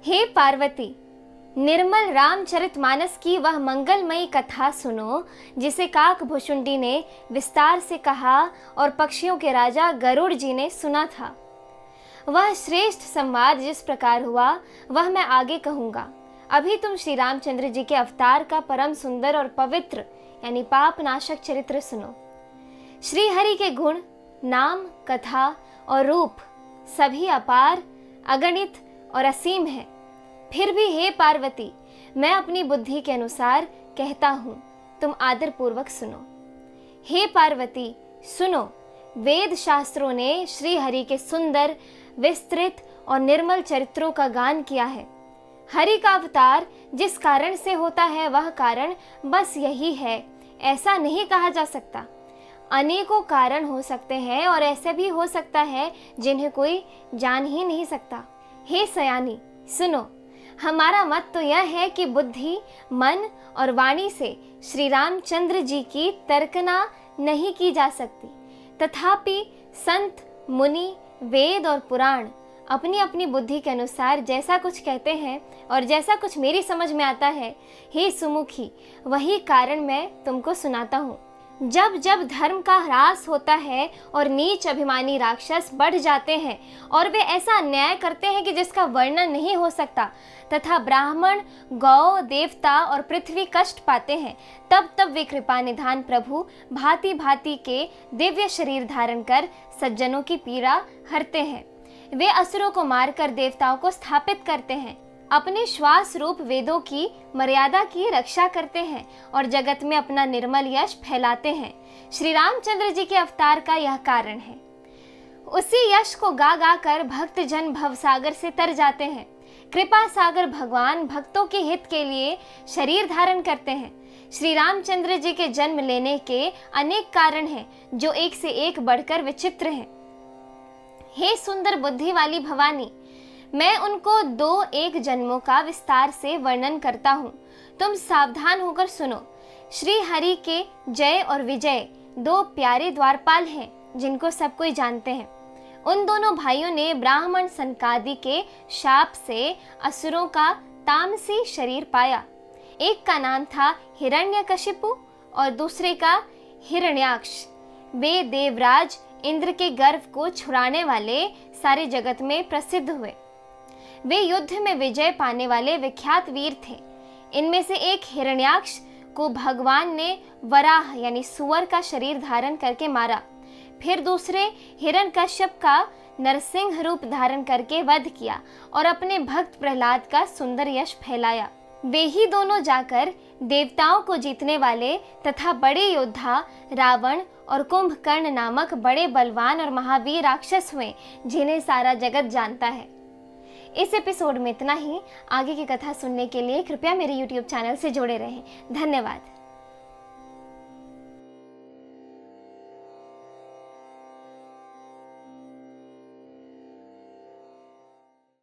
हे पार्वती, निर्मल रामचरितमानस की वह मंगलमयी कथा सुनो जिसे काकभुशुंडी ने विस्तार से कहा और पक्षियों के राजा गरुड़ जी ने सुना था। वह श्रेष्ठ संवाद जिस प्रकार हुआ वह मैं आगे कहूँगा। अभी तुम श्री रामचंद्र जी के अवतार का परम सुंदर और पवित्र यानी पाप नाशक चरित्र सुनो। श्री हरि के गुण, नाम, कथा और रूप सभी अपार, अगणित और असीम है। फिर भी हे पार्वती, मैं अपनी बुद्धि के अनुसार कहता हूँ, तुम आदर पूर्वक सुनो। हे पार्वती सुनो, वेद शास्त्रों ने श्री हरि के सुंदर, विस्तृत और निर्मल चरित्रों का गान किया है। हरि का अवतार जिस कारण से होता है वह कारण बस यही है, ऐसा नहीं कहा जा सकता। अनेकों कारण हो सकते हैं और ऐसे भी हो सकता है जिन्हें कोई जान ही नहीं सकता। हे सयानी सुनो, हमारा मत तो यह है कि बुद्धि, मन और वाणी से श्री रामचंद्र जी की तर्कना नहीं की जा सकती। तथापि संत, मुनि, वेद और पुराण अपनी अपनी बुद्धि के अनुसार जैसा कुछ कहते हैं और जैसा कुछ मेरी समझ में आता है, हे सुमुखी, वही कारण मैं तुमको सुनाता हूँ। जब जब धर्म का ह्रास होता है और नीच अभिमानी राक्षस बढ़ जाते हैं और वे ऐसा अन्याय करते हैं कि जिसका वर्णन नहीं हो सकता, तथा ब्राह्मण, गौ, देवता और पृथ्वी कष्ट पाते हैं, तब तब वे कृपा निधान प्रभु भांति भांति के दिव्य शरीर धारण कर सज्जनों की पीड़ा हरते हैं। वे असुरों को मारकर देवताओं को स्थापित करते हैं, अपने श्वास रूप वेदों की मर्यादा की रक्षा करते हैं और जगत में अपना निर्मल यश फैलाते हैं। श्री रामचंद्र जी के अवतार का यह कारण है। उसी यश को गा गा कर भक्त जन भवसागर से तर जाते हैं। कृपा सागर भगवान भक्तों के हित के लिए शरीर धारण करते हैं। श्री रामचंद्र जी के जन्म लेने के अनेक कारण हैं जो एक से एक बढ़कर विचित्र हैं। हे सुंदर बुद्धि वाली भवानी, मैं उनको 2-1 जन्मों का विस्तार से वर्णन करता हूँ, तुम सावधान होकर सुनो। श्री हरि के जय और विजय 2 प्यारे द्वारपाल हैं जिनको सब कोई जानते हैं। उन दोनों भाइयों ने ब्राह्मण सनकादि के शाप से असुरों का तामसी शरीर पाया। एक का नाम था हिरण्यकशिपु और दूसरे का हिरण्याक्ष। वे देवराज इंद्र के गर्व को छुड़ाने वाले सारे जगत में प्रसिद्ध हुए। वे युद्ध में विजय पाने वाले विख्यात वीर थे। इनमें से एक हिरण्याक्ष को भगवान ने वराह यानी सुअर का शरीर धारण करके मारा। फिर दूसरे हिरण्यकश्यप का नरसिंह रूप धारण करके वध किया और अपने भक्त प्रहलाद का सुंदर यश फैलाया। वे ही दोनों जाकर देवताओं को जीतने वाले तथा बड़े योद्धा रावण और कुंभकर्ण नामक बड़े बलवान और महावीर राक्षस हुए जिन्हें सारा जगत जानता है। इस एपिसोड में इतना ही। आगे की कथा सुनने के लिए कृपया मेरे YouTube चैनल से जुड़े रहें। धन्यवाद।